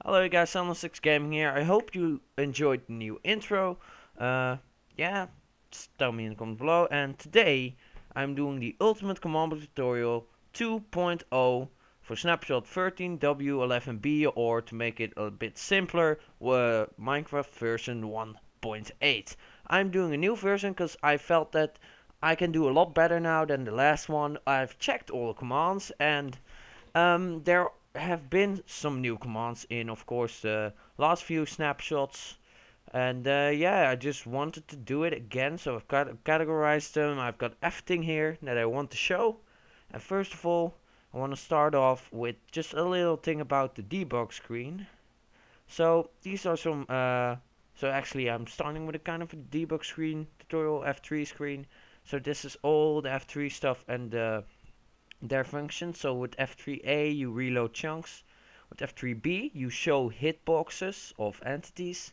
Hello guys, Sentinel Six Gaming here. I hope you enjoyed the new intro. Yeah, just tell me in the comments below. And today I'm doing the ultimate command block tutorial 2.0 for snapshot 13W11B, or to make it a bit simpler, Minecraft version 1.8. I'm doing a new version because I felt that I can do a lot better now than the last one. I've checked all the commands and there have been some new commands in, of course, the last few snapshots. And yeah, I just wanted to do it again, so I've categorized them. I've got everything here that I want to show. And first of all, I want to start off with just a little thing about the debug screen. So these are some, so actually I'm starting with a kind of a debug screen tutorial, F3 screen. So this is all the F3 stuff and their functions. So with F3A you reload chunks, with F3B you show hitboxes of entities.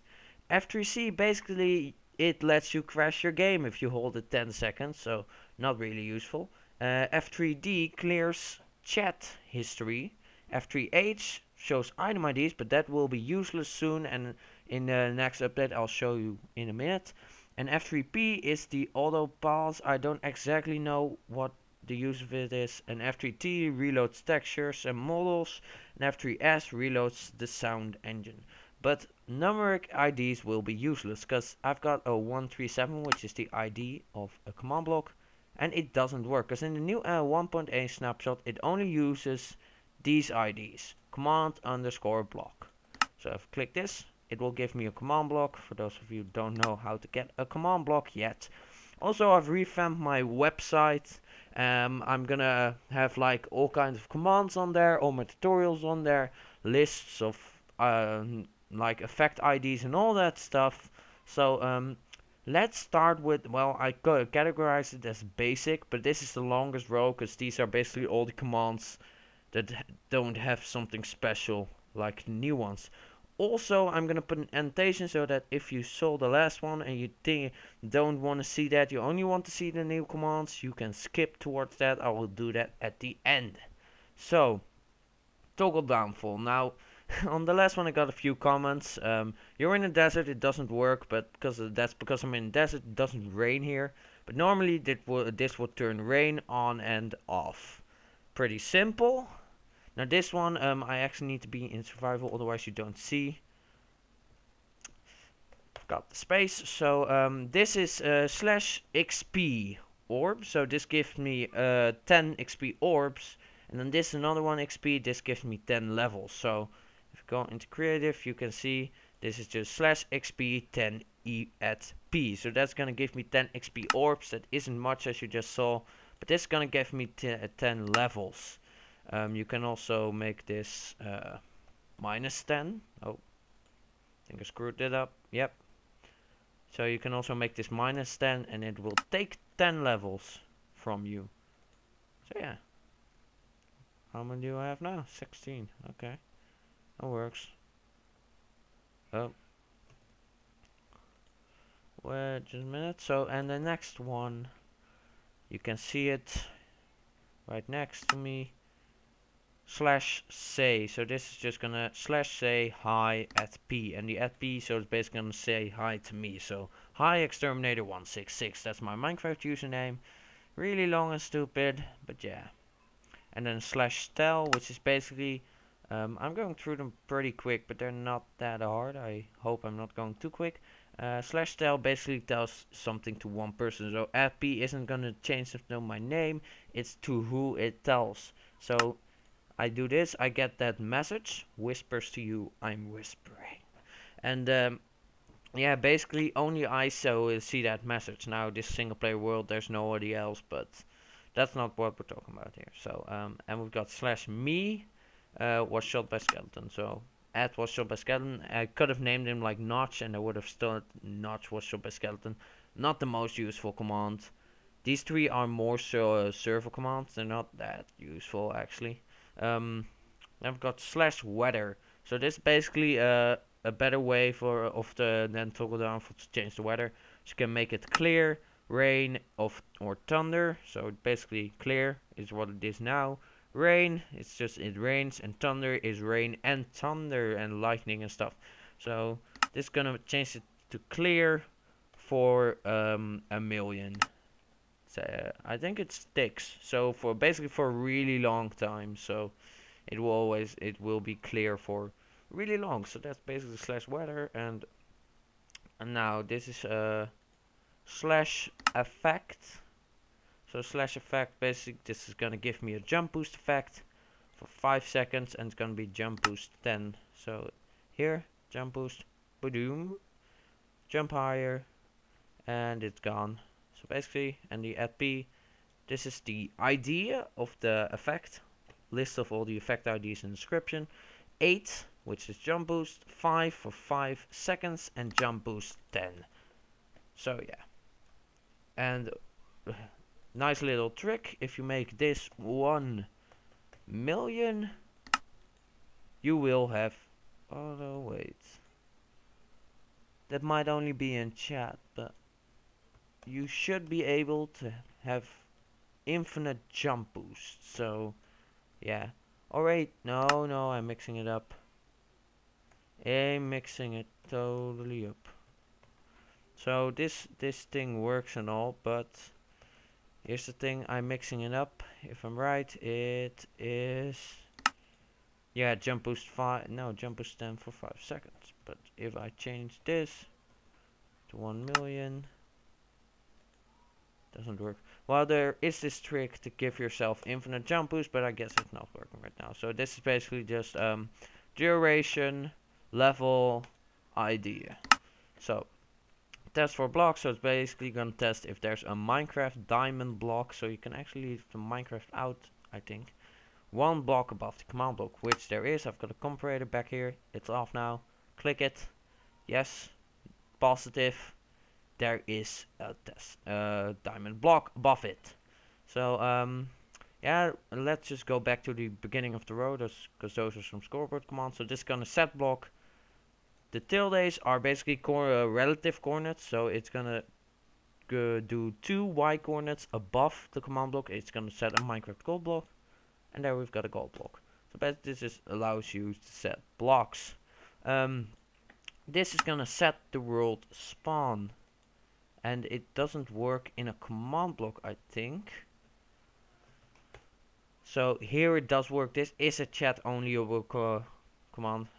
F3C basically it lets you crash your game if you hold it 10 seconds, so not really useful. F3D clears chat history. F3H shows item IDs, but that will be useless soon, and in the next update I'll show you in a minute. And F3P is the auto pause. I don't exactly know what the use of it is. And F3T reloads textures and models, and F3S reloads the sound engine. But numeric IDs will be useless because I've got a 137, which is the ID of a command block, and it doesn't work because in the new 1.8 snapshot it only uses these IDs, command_block. So if I click this, it will give me a command block, for those of you who don't know how to get a command block yet. Also, I've revamped my website. I'm gonna have like all kinds of commands on there, all my tutorials on there, lists of like effect IDs and all that stuff. So let's start with, well, I categorize it as basic, but this is the longest row because these are basically all the commands that don't have something special like the new ones. Also, I'm gonna put an annotation so that if you saw the last one and you don't want to see that, you only want to see the new commands, you can skip towards that. I will do that at the end. So, toggle downfall. Now, on the last one I got a few comments. You're in a desert, it doesn't work, but that's because I'm in a desert, it doesn't rain here. But normally this would turn rain on and off. Pretty simple. Now this one, I actually need to be in survival, otherwise you don't see. Got the space. So this is /XP orb. So this gives me 10 XP orbs. And then this another one XP, this gives me 10 levels. So if you go into creative, you can see this is just /XP 10 at P. So that's gonna give me 10 XP orbs. That isn't much as you just saw, but this is gonna give me 10 levels. You can also make this -10. Oh, I think I screwed that up. Yep. So you can also make this -10 and it will take 10 levels from you. So yeah. How many do I have now? 16. Okay. That works. Oh. Wait just a minute. So, and the next one, you can see it right next to me. /say. So this is just gonna /say hi at P, and the at P, so it's basically gonna say hi to me. So hi exterminator166, that's my Minecraft username. Really long and stupid, but yeah. And then /tell, which is basically I'm going through them pretty quick, but they're not that hard. I hope I'm not going too quick. /tell basically tells something to one person. So at P isn't gonna change to know my name, it's to who it tells. So I do this, I get that message, whispers to you, I'm whispering. And yeah, basically only I see that message. Now this single player world, there's nobody else, but that's not what we're talking about here. So, and we've got /me was shot by skeleton. So, at was shot by skeleton. I could have named him like Notch and I would have still Notch was shot by skeleton. Not the most useful command. These three are more so server commands, they're not that useful actually. I've got /weather. So this is basically a better way than toggle down to change the weather. So you can make it clear, rain, or thunder. So basically clear is what it is now. rain, it's just it rains, and thunder is rain and thunder and lightning and stuff. So this is gonna change it to clear for 1,000,000. So I think it sticks. So for basically for a really long time. So it will be clear for really long. So that's basically slash weather, and now this is slash effect. So slash effect, basically this is gonna give me a jump boost effect for 5 seconds, and it's gonna be jump boost 10. So here, jump boost, boom, jump higher, and it's gone. So basically, and the @p, this is the idea of the effect, list of all the effect IDs in the description. 8, which is jump boost, 5 for 5 seconds, and jump boost 10. So yeah, and nice little trick, if you make this 1,000,000, you will have, oh no, wait, that might only be in chat, but you should be able to have infinite jump boost. So yeah, alright, no, I'm mixing it up. I'm mixing it totally up. So this thing works and all, but here's the thing, I'm mixing it up. If I'm right, it is, yeah, jump boost 5, no, jump boost 10 for 5 seconds. But if I change this to 1,000,000, doesn't work. Well, there is this trick to give yourself infinite jump boost, but I guess it's not working right now. So this is basically just duration, level, idea. So test for blocks, so it's basically gonna test if there's a Minecraft diamond block. So you can actually leave the Minecraft out, I think. 1 block above the command block, which there is. I've got a comparator back here. It's off now. Click it. Yes. Positive. There is a diamond block above it. So yeah, let's just go back to the beginning of the row, because those are some scoreboard commands. So this is gonna set block. The tildes are basically relative coordinates, so it's gonna do 2 y coordinates above the command block. It's gonna set a Minecraft gold block, and there we've got a gold block. So basically this just allows you to set blocks. This is gonna set the world spawn, and it doesn't work in a command block, I think. So here it does work. This is a chat only command.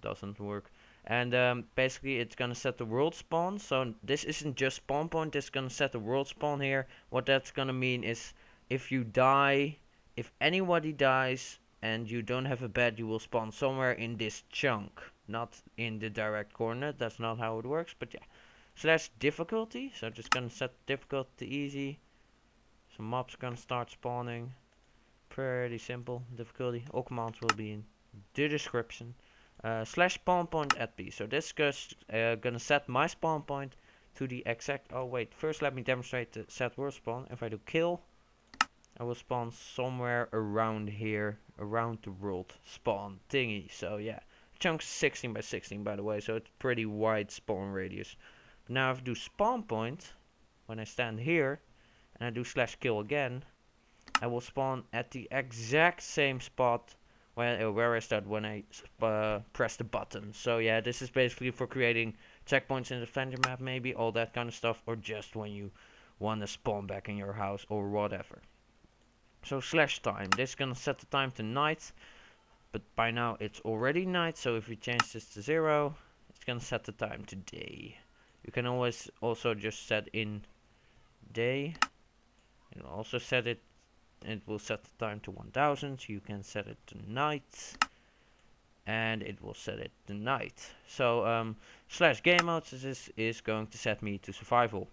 Doesn't work. And basically it's gonna set the world spawn. So this isn't just spawn point, it's gonna set the world spawn here. What that's gonna mean is, if you die, if anybody dies and you don't have a bed, you will spawn somewhere in this chunk, not in the direct coordinate. That's not how it works, but yeah. Slash difficulty, so just gonna set difficulty to easy. Some mobs are gonna start spawning. Pretty simple difficulty. All commands will be in the description. Slash spawn point @p. So this is just gonna set my spawn point to the exact. Oh wait, first let me demonstrate the set world spawn. If I do kill, I will spawn somewhere around here, around the world spawn thingy. So yeah, chunk's 16 by 16 by the way, so it's pretty wide spawn radius. Now if I do spawn point, when I stand here, and I do slash kill again, I will spawn at the exact same spot where I start when I press the button. So yeah, this is basically for creating checkpoints in the Avenger map, maybe, all that kind of stuff, or just when you want to spawn back in your house or whatever. So slash time, this is gonna set the time to night, but by now it's already night, so if we change this to 0, it's gonna set the time to day. You can always also just set in day. It'll also set it. It will set the time to 1000. You can set it to night, and it will set it to night. So slash game mode, this is going to set me to survival.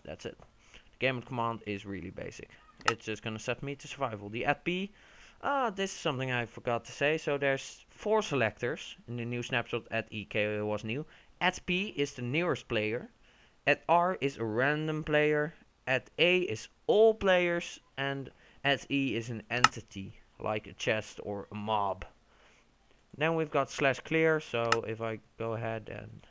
That's it. The game mode command is really basic. It's just gonna set me to survival. The @p. This is something I forgot to say. So there's 4 selectors in the new snapshot. @ek was new. @p is the nearest player. @r is a random player. @a is all players, and @e is an entity, like a chest or a mob. Then we've got slash clear. So if I go ahead and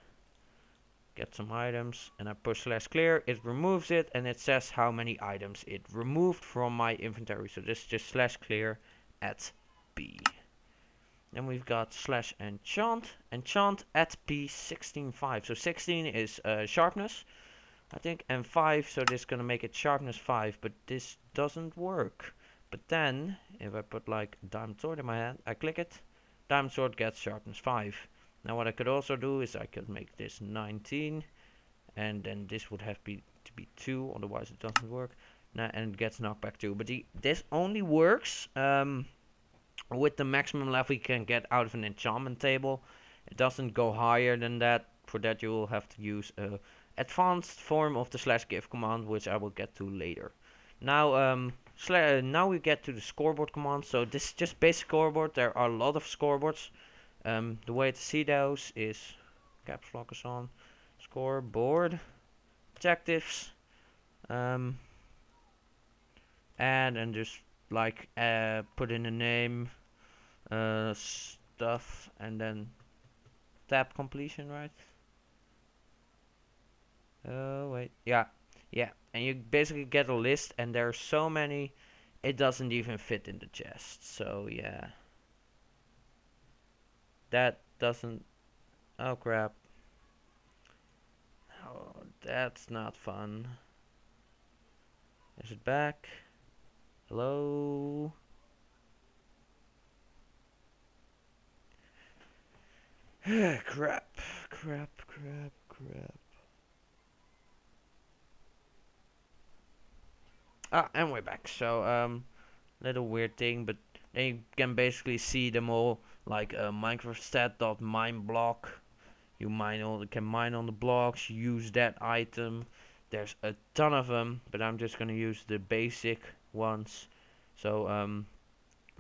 get some items, and I push /clear, it removes it, and it says how many items it removed from my inventory. So this is just /clear at p. Then we've got /enchant, enchant at p 16.5. So 16 is sharpness, I think, and 5, so this is gonna make it sharpness 5, but this doesn't work. But then, if I put like diamond sword in my hand, I click it, diamond sword gets sharpness 5. Now what I could also do is I could make this 19, and then this would have to be 2, otherwise it doesn't work. Now, and it gets knockback 2. But this only works with the maximum level you can get out of an enchantment table. It doesn't go higher than that. For that you will have to use a advanced form of the /give command, which I will get to later. Now now we get to the scoreboard command. So this is just basic scoreboard. There are a lot of scoreboards. The way to see those is caps lock is on, scoreboard, objectives, and then just like put in a name, stuff, and then tab completion, right? Wait, yeah, and you basically get a list, and there are so many, it doesn't even fit in the chest. So yeah, that doesn't, oh crap, oh, that's not fun. Is it back? Hello? crap. Ah, and we're back. So little weird thing, but then you can basically see them all, like Minecraft stat.mine block. You can mine on the blocks, use that item. There's a ton of them, but I'm just gonna use the basic ones. So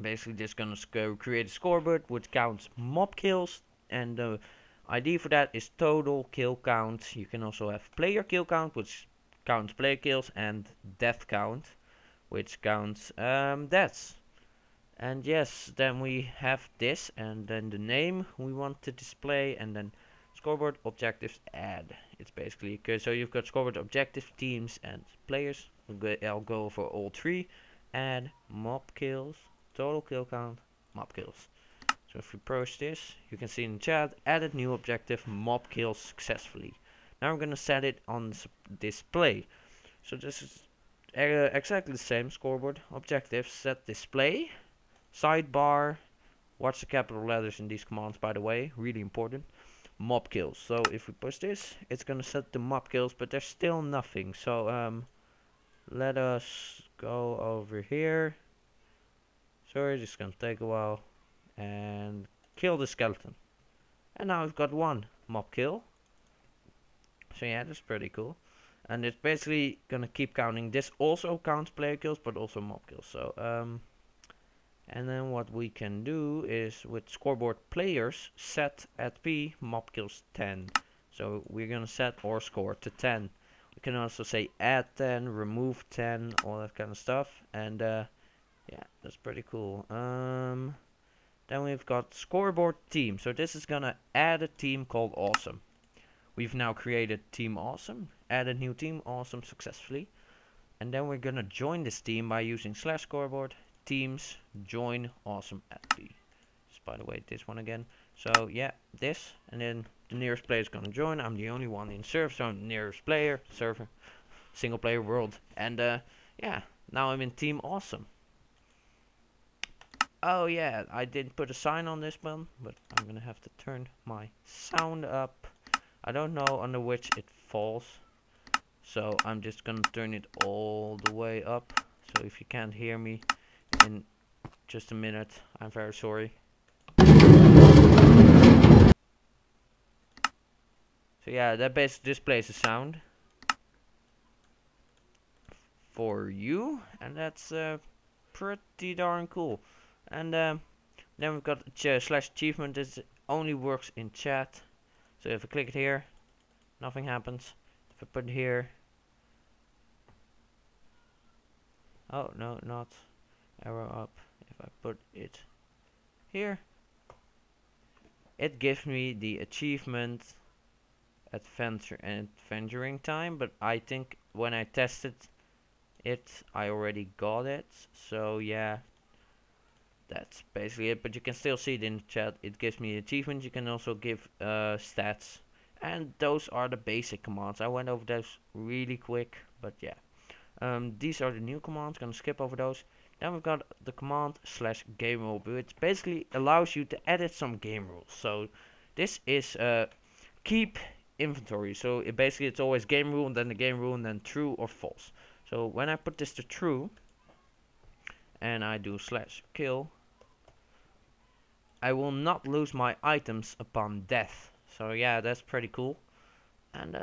basically just gonna create a scoreboard which counts mob kills, and the ID for that is total kill count. You can also have player kill count, which counts player kills, and death count, which counts deaths. And yes, then we have this, and then the name we want to display, and then scoreboard objectives add. It's basically okay. So you've got scoreboard objective, teams, and players. I'll go for all 3. Add mob kills, total kill count, mob kills. So if we approach this, you can see in the chat, added new objective, mob kills successfully. Now I'm gonna set it on display. So this is exactly the same. Scoreboard objective, set display, sidebar. Watch the capital letters in these commands, by the way, really important. Mob kills. So if we push this, it's gonna set the mob kills, but there's still nothing. So let us go over here. Sorry, this is gonna take a while. And kill the skeleton. And now we've got 1 mob kill. So yeah, that's pretty cool. And it's basically gonna keep counting. This also counts player kills, but also mob kills. So and then what we can do is with scoreboard players, set at p mob kills 10. So we're gonna set our score to 10. We can also say add 10, remove 10, all that kind of stuff. And yeah, that's pretty cool. Then we've got scoreboard team. So this is gonna add a team called Awesome. We've now created Team Awesome, added new Team Awesome successfully. And then we're gonna join this team by using /scoreboard teams join awesome at p. Just by the way, this one again. So yeah, this, and then the nearest player is gonna join. I'm the only one in server, so I'm the nearest player, server, single player world. And yeah, now I'm in Team Awesome. Oh yeah, I didn't put a sign on this one, but I'm gonna have to turn my sound up. I don't know under which it falls, so I'm just gonna turn it all the way up. So if you can't hear me in just a minute, I'm very sorry. So yeah, that basically displays the sound for you, and that's pretty darn cool. And then we've got /achievement. This only works in chat. So if I click it here, nothing happens. If I put it here, oh no, not arrow up. If I put it here, it gives me the achievement adventuring time, but I think when I tested it, I already got it. So yeah, that's basically it. But you can still see it in the chat. It gives me achievements. You can also give stats, and those are the basic commands. I went over those really quick, but yeah. These are the new commands. Gonna skip over those. Then we've got the command /game rule, which basically allows you to edit some game rules. So this is keep inventory. So basically it's always game rule and then the game rule and then true or false. So when I put this to true and I do /kill, I will not lose my items upon death. So yeah, that's pretty cool and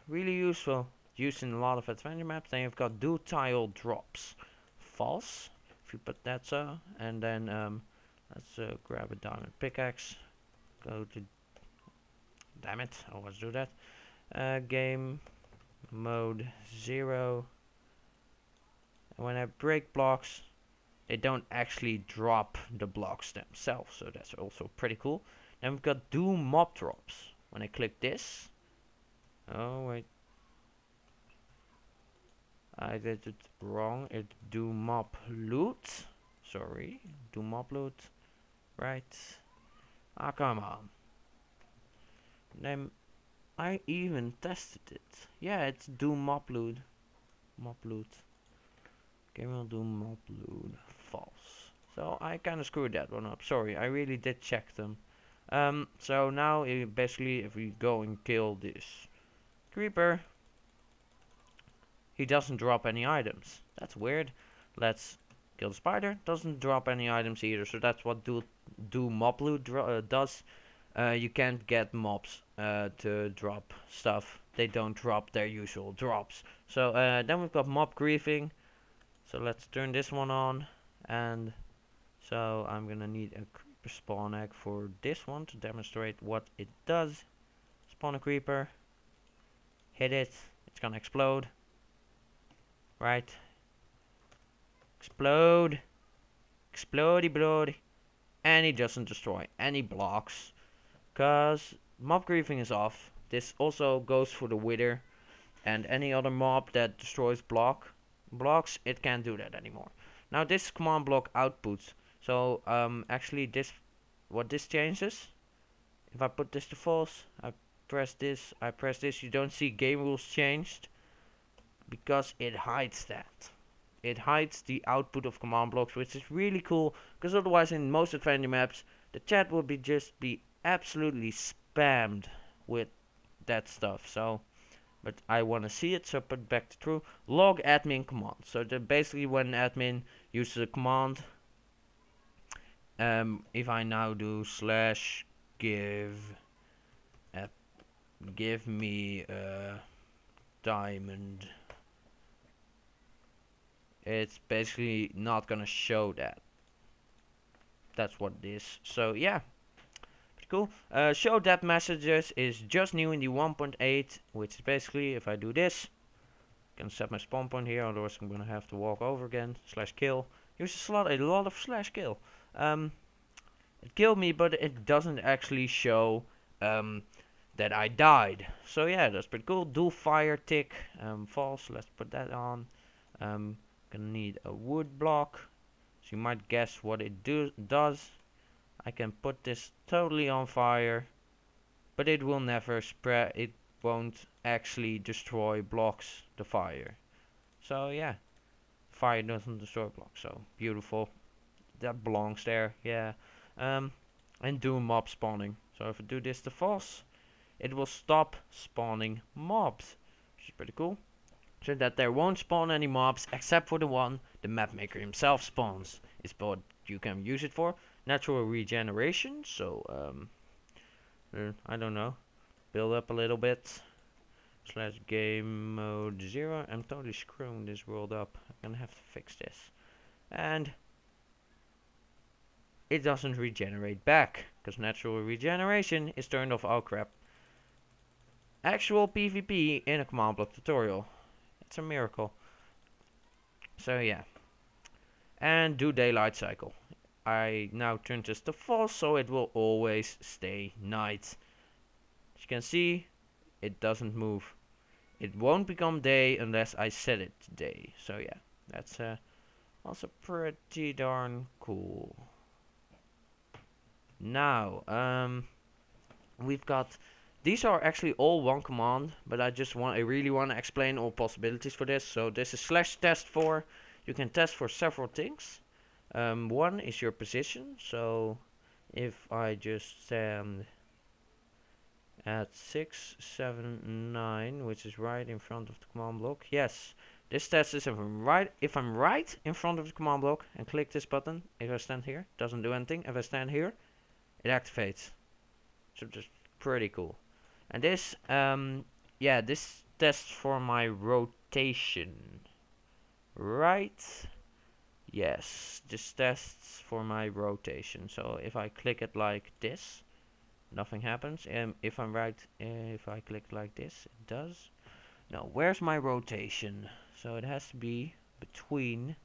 really useful. Used in a lot of adventure maps. Then you've got do tile drops false. If you put that so, and then let's grab a diamond pickaxe. Go to, damn it, I always do that. Game mode 0. And when I break blocks, they don't actually drop the blocks themselves, so that's also pretty cool. Then we've got do mob drops. When I click this, oh wait, I did it wrong. It do mob loot. Sorry, do mob loot. Right. Ah, come on. Then I even tested it. Yeah, it's do mob loot. Mob loot. Game will do mob loot. False. So I kind of screwed that one up. Sorry, I really did check them. So now basically, if we go and kill this creeper, he doesn't drop any items. That's weird. Let's kill the spider. Doesn't drop any items either. So that's what do mob loot does. You can't get mobs to drop stuff. They don't drop their usual drops. So then we've got mob griefing. So let's turn this one on. And so I'm gonna need a creeper spawn egg for this one to demonstrate what it does. Spawn a creeper. Hit it. It's gonna explode. Right. Explode. Explodey bloody. And he doesn't destroy any blocks. Cause mob griefing is off. This also goes for the wither. And any other mob that destroys blocks, it can't do that anymore. Now this command block outputs. So actually what this changes. If I put this to false, I press this, you don't see game rules changed. Because it hides that. It hides the output of command blocks, which is really cool. Because otherwise, in most adventure maps, the chat would just be absolutely spammed with that stuff. So, but I want to see it, so put back to true. Log admin command. So that basically, when admin uses a command, if I now do give me a diamond. It's basically not gonna show that. That's what it is. So yeah, pretty cool. Show that messages is just new in the 1.8, which is basically if I do this, I can set my spawn point here. Otherwise, I'm gonna have to walk over again. /kill. Uses a lot of /kill. It killed me, but it doesn't actually show that I died. So yeah, that's pretty cool. Do fire tick. False. Let's put that on. Gonna need a wood block, so you might guess what it does. I can put this totally on fire, but it will never spread. It won't actually destroy blocks, the fire. So yeah, fire doesn't destroy blocks. So beautiful. That belongs there. Yeah. And do mob spawning. So if I do this to false, it will stop spawning mobs, which is pretty cool. So that there won't spawn any mobs except for the one the map maker himself spawns. Is what you can use it for. Natural regeneration. So I don't know. Build up a little bit. /game mode 0. I'm totally screwing this world up. I'm gonna have to fix this. And it doesn't regenerate back because natural regeneration is turned off. Oh crap. Actual PvP in a command block tutorial. It's a miracle. So yeah. And do daylight cycle. I now turn this to false, so it will always stay night. As you can see, it doesn't move. It won't become day unless I set it to day. So yeah, that's also pretty darn cool. Now, we've got, these are actually all one command, but I really want to explain all possibilities for this. So this is /testfor. You can test for several things. One is your position. So if I just stand at 6, 7, 9, which is right in front of the command block. Yes, this test is if I'm right in front of the command block and click this button. If I stand here, doesn't do anything. If I stand here, it activates. So just pretty cool. And this, yeah, this tests for my rotation. Right? Yes, this tests for my rotation. So if I click it like this, nothing happens. And if I'm right, if I click like this, it does. Now, where's my rotation? So it has to be between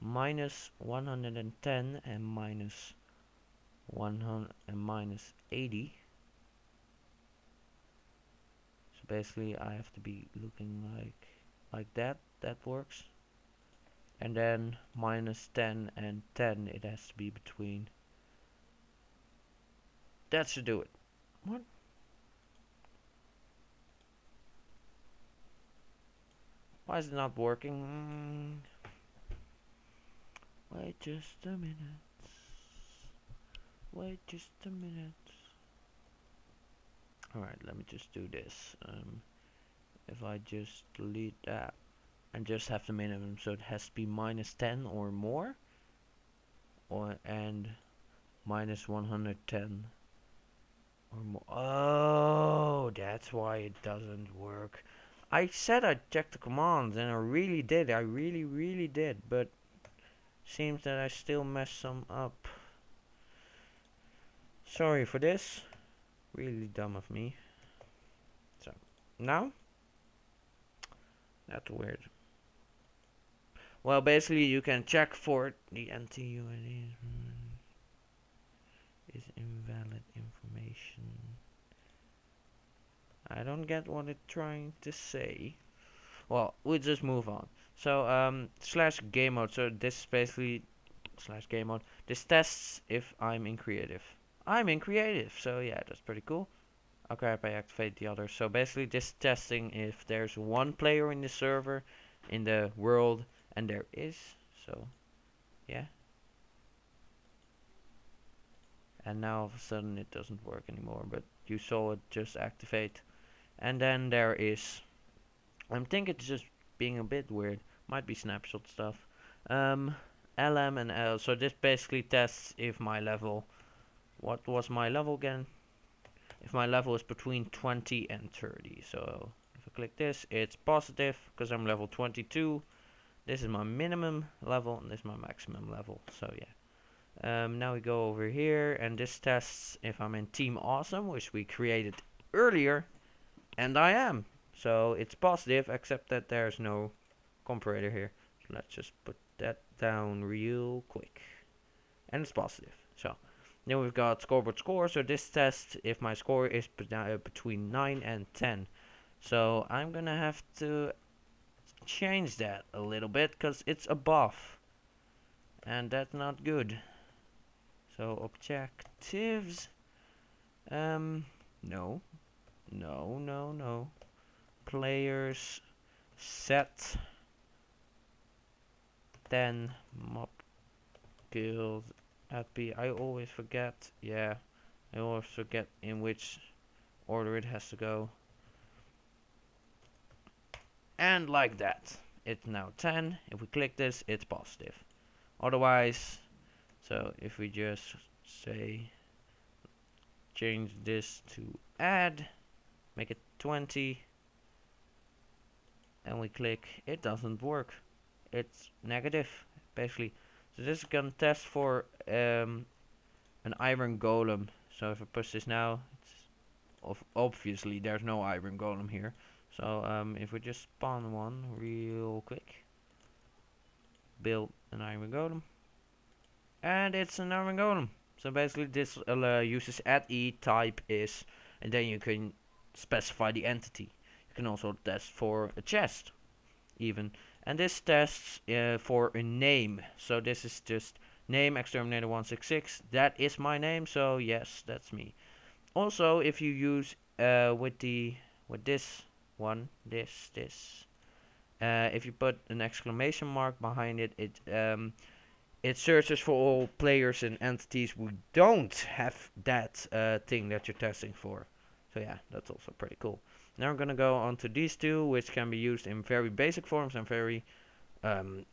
-110 and -100 and -80. So basically, I have to be looking like that. That works. And then -10 and 10. It has to be between. That should do it. What? Why is it not working? Wait just a minute. Wait just a minute. Alright, let me just do this. If I just delete that and just have the minimum, so it has to be -10 or more, and -110 or more. Oh, that's why it doesn't work. I said I'd check the commands, and I really did. I really did, but seems that I still messed some up. Sorry for this. Really dumb of me. So, now? That's weird. Well, basically you can check for the anti-UUID is invalid information. I don't get what it's trying to say. Well, we'll just move on. So, /game mode. So this is basically /game mode. This tests if I'm in creative. I'm in creative, so yeah, that's pretty cool. Okay, I activate the other. So basically this testing if there's one player in the server, in the world, and there is. So, yeah. And now all of a sudden it doesn't work anymore, but you saw it just activate. And then there is, I think it's just being a bit weird. Might be snapshot stuff. LM and L. So this basically tests if my level, what was my level again? If my level is between 20 and 30. So if I click this, it's positive because I'm level 22. This is my minimum level and this is my maximum level. So yeah. Now we go over here and this tests if I'm in Team Awesome, which we created earlier. And I am. So it's positive, except that there's no comparator here. So let's just put that down real quick. And it's positive. So then we've got Scoreboard score. So this tests if my score is between 9 and 10. So I'm gonna have to change that a little bit because it's above. And that's not good. So objectives. No. Players set 10 mob guild at B. I always forget. Yeah, I always forget in which order it has to go. And like that, it's now 10. If we click this, it's positive. Otherwise, so if we just say change this to add, make it 20, and we click, it doesn't work. It's negative, basically. So this is gonna test for an iron golem. So if I push this now, it's obviously there's no iron golem here. So if we just spawn one real quick, build an iron golem, and it's an iron golem. So basically this uses @e type is, and then you can specify the entity. You can also test for a chest even, and this tests for a name. So this is just name exterminator 166. That is my name, so yes, that's me. Also, if you use with this one, if you put an exclamation mark behind it, it searches for all players and entities who don't have that thing that you're testing for. So yeah, that's also pretty cool. Now I'm gonna go on to these two, which can be used in very basic forms and very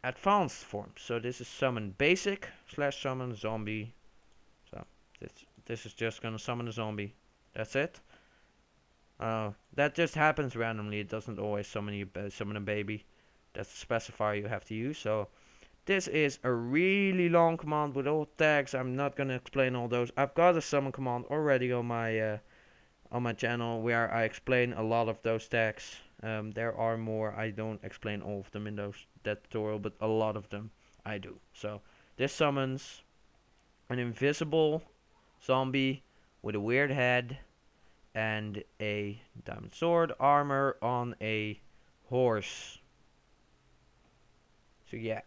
advanced forms. So this is summon basic / summon zombie. So this is just gonna summon a zombie. That's it. That just happens randomly. It doesn't always summon a baby. That's the specifier you have to use. So this is a really long command with all tags. I'm not gonna explain all those. I've got a summon command already on my channel where I explain a lot of those tags. There are more. I don't explain all of them in that tutorial, but a lot of them I do. So this summons an invisible zombie with a weird head and a diamond sword armor on a horse. So yeah,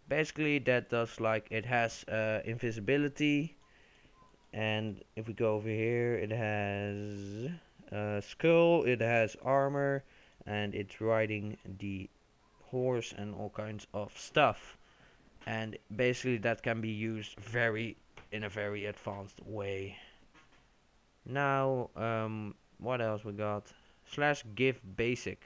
basically that does, like, it has invisibility, and if we go over here, it has skull, it has armor, and it's riding the horse and all kinds of stuff. And basically that can be used in a very advanced way. Now, what else we got? / give basic.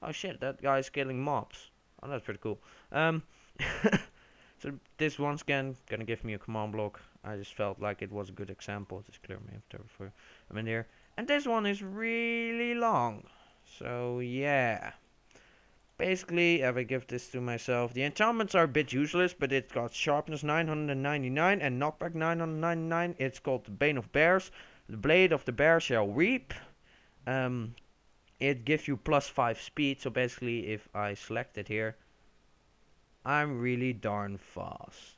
Oh shit, that guy's killing mobs. Oh, that's pretty cool. So this once again gonna give me a command block. I just felt like it was a good example. Just clear my inventory for a minute here. And this one is really long. So yeah. Basically, if I give this to myself, the enchantments are a bit useless, but it's got sharpness 999 and knockback 999. It's called the Bane of the Bear. The blade of the bear shall reap. It gives you +5 speed, so basically if I select it here, I'm really darn fast.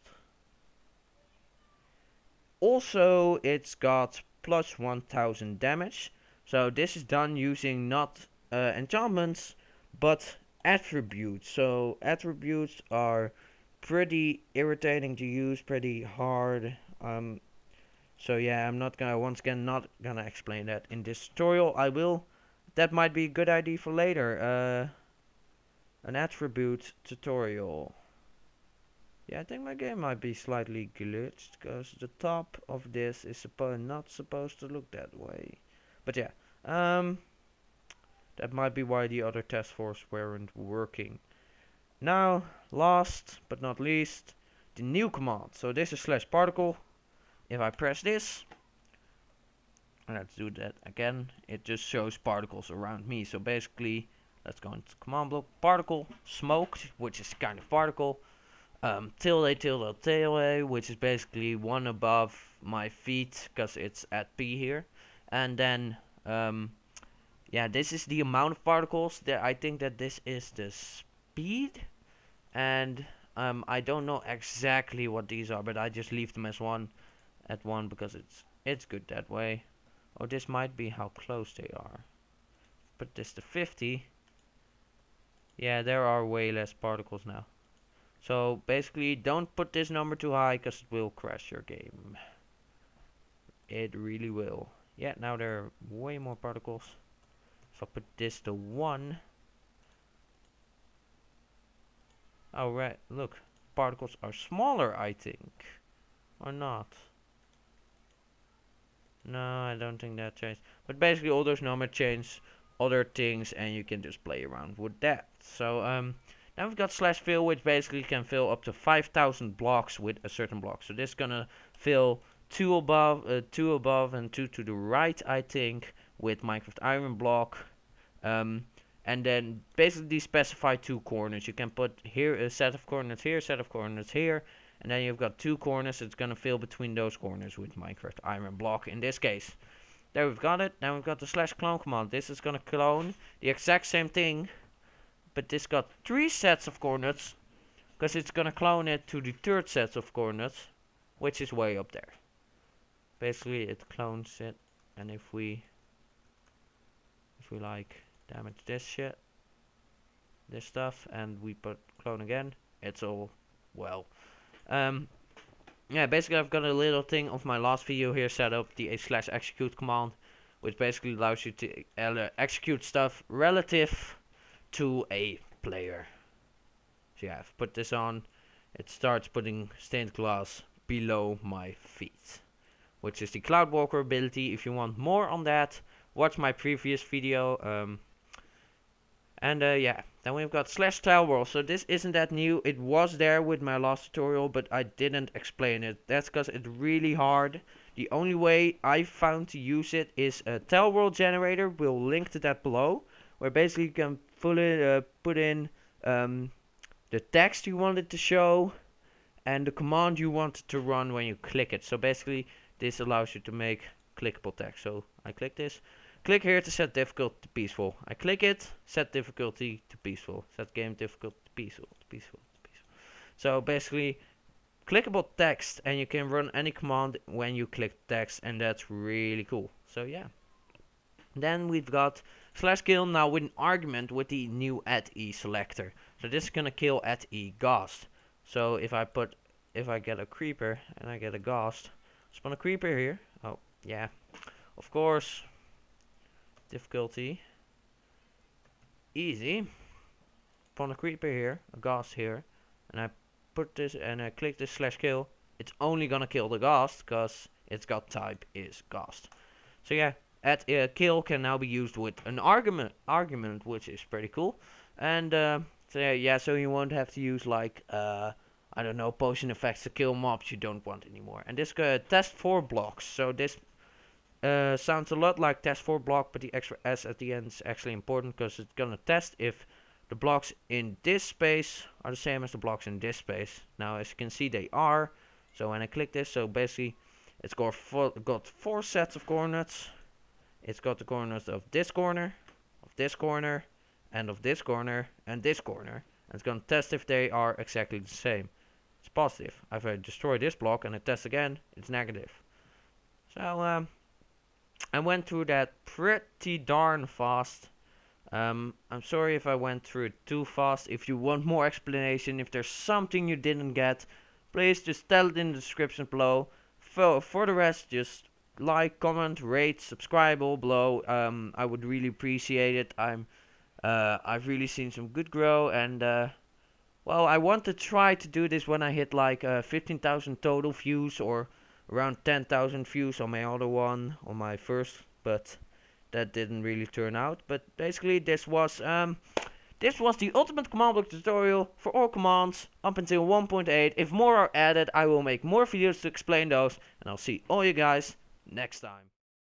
Also, it's got +1000 damage. So this is done using not enchantments, but attributes. So attributes are pretty irritating to use, pretty hard. So yeah, I'm not gonna explain that in this tutorial. I will. That might be a good idea for later. An attribute tutorial. Yeah, I think my game might be slightly glitched because the top of this is not supposed to look that way. But yeah, that might be why the other Testfors weren't working. Now, last but not least, the new command. So this is /particle. If I press this, let's do that again, it just shows particles around me. So basically, let's go into command block, particle, smoked, which is kind of particle, tilde, which is basically one above my feet, because it's at P here. And then, yeah, this is the amount of particles. I think that this is the speed. And I don't know exactly what these are, but I just leave them as one. At 1 because it's good that way. Oh, this might be how close they are. Put this to 50. Yeah, there are way less particles now. So basically, don't put this number too high because it will crash your game. It really will. Yeah, now there are way more particles. If I put this to 1. Oh right, look, particles are smaller, I think, or not. No, I don't think that changed. But basically all those numbers change other things and you can just play around with that. So now we've got /fill, which basically can fill up to 5,000 blocks with a certain block. So this is gonna fill 2 above and 2 to the right, I think, with Minecraft Iron block. And then basically specify 2 corners. You can put here a set of coordinates here, set of coordinates here. And then you've got 2 corners. It's going to fill between those corners with Minecraft Iron block in this case. There we've got it. Now we've got the /clone command. This is going to clone the exact same thing. But this got 3 sets of coordinates. Because it's going to clone it to the 3rd set of coordinates. Which is way up there. Basically it clones it. And if we if we like damage this shit, this stuff, and we put clone again, it's all well. Yeah, basically I've got a little thing of my last video here set up, the /execute command, which basically allows you to execute stuff relative to a player. So yeah, I've put this on. It starts putting stained glass below my feet, which is the Cloudwalker ability. If you want more on that, watch my previous video. Yeah, then we've got /tileworld. So this isn't that new. It was there with my last tutorial, but I didn't explain it. That's because it's really hard. The only way I found to use it is a tileworld generator. We'll link to that below, where basically you can put in the text you wanted to show and the command you wanted to run when you click it. So basically this allows you to make clickable text. So I click this. Click here to set difficulty to peaceful. I click it, set difficulty to peaceful. Set game difficulty to peaceful, peaceful. So basically, clickable text, and you can run any command when you click text, and that's really cool. So yeah. Then we've got /kill now with an argument with the new @e selector. So this is gonna kill @e ghost. So if I get a creeper and I get a ghost, spawn a creeper here. Oh yeah, of course. Difficulty easy. Spawn a creeper here, a ghost here, and I put this and I click this /kill. It's only gonna kill the ghost because it's got type is ghost. So yeah, @kill can now be used with an argument, which is pretty cool. And so yeah, so you won't have to use like I don't know, potion effects to kill mobs you don't want anymore. And this Testfor blocks. So this sounds a lot like Testfor block, but the extra S at the end is actually important because it's gonna test if the blocks in this space are the same as the blocks in this space. Now as you can see they are. So when I click this, so basically it's got four sets of coordinates. It's got the coordinates of this corner, of this corner, and of this corner, and this corner. And it's gonna test if they are exactly the same. It's positive. If I destroy this block and I test again, it's negative. So I went through that pretty darn fast. I'm sorry if I went through it too fast. If you want more explanation, if there's something you didn't get, please just tell it in the description below. For the rest, just like, comment, rate, subscribe all below. I would really appreciate it. I've really seen some good grow, and well, I want to try to do this when I hit like 15,000 total views or around 10,000 views on my other one, on my first, but that didn't really turn out. But basically this was the ultimate command block tutorial for all commands up until 1.8. If more are added, I will make more videos to explain those, and I'll see all you guys next time.